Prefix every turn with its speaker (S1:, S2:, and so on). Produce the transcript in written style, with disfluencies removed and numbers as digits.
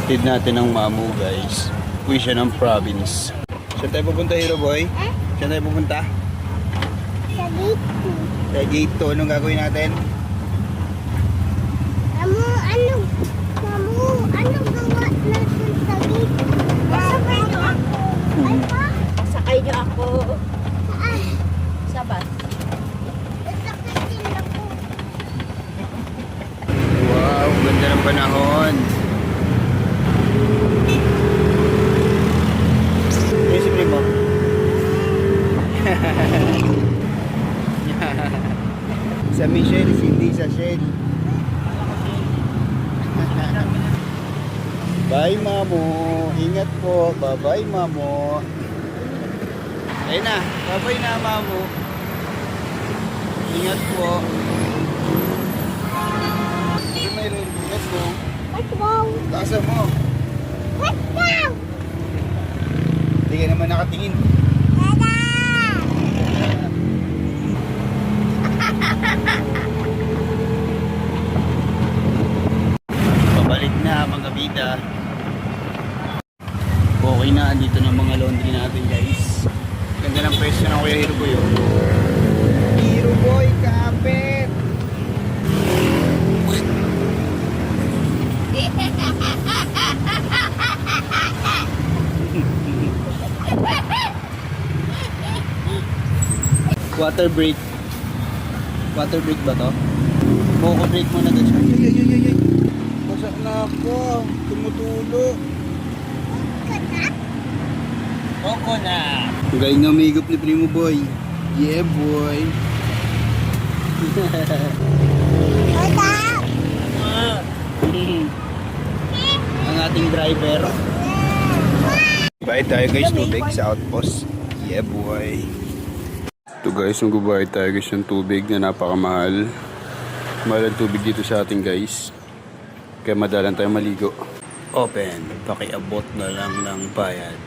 S1: Tid natin ang Mamu guys. Uwi siya ng province. Saan tayo pupunta, Hero Boy? Saan tayo pupunta?
S2: Sa gate 2.
S1: Sa gate 2. Anong gagawin natin?
S2: Mamu, ano gawa natin sa gate 2? Sakay niyo ako. Ay pa?
S3: Sakay niyo ako
S2: Saan?
S3: sa bus.
S2: Sakay din ako.
S1: Wow, ganda ng panahon. Isipin mo. Sa Michelle, hindi sa Shell. Bye, Mamo. Ingat po. Bye-bye, Mamo. Ayun na. Bye-bye na, Mamo. Ingat po. Mayroon. Let's go.
S2: Let's go.
S1: Tasa mo.
S2: Let's go.
S1: Hindi ka naman nakatingin.
S2: Dada.
S1: Pabalik na mga bida. Okay na, andito na mga laundry natin guys. Ganda ng presyo ng Kuya Hero Boy. Hero Boy, kapit! Water break. Water break ba to? Coco break muna guys. Ay. Basak na ako. Tumutulo. Coco na. Galing na umigop ni Primo Boy. Yeah boy. Ang ating driver. Bayad tayo guys, tubig sa outpost. Yeah boy. Ito guys, magbabayad tayo guys ng tubig na napakamahal. Mahal ang tubig dito sa ating guys. Kaya madalan tayo maligo. Open, pakiabot na lang ng bayad.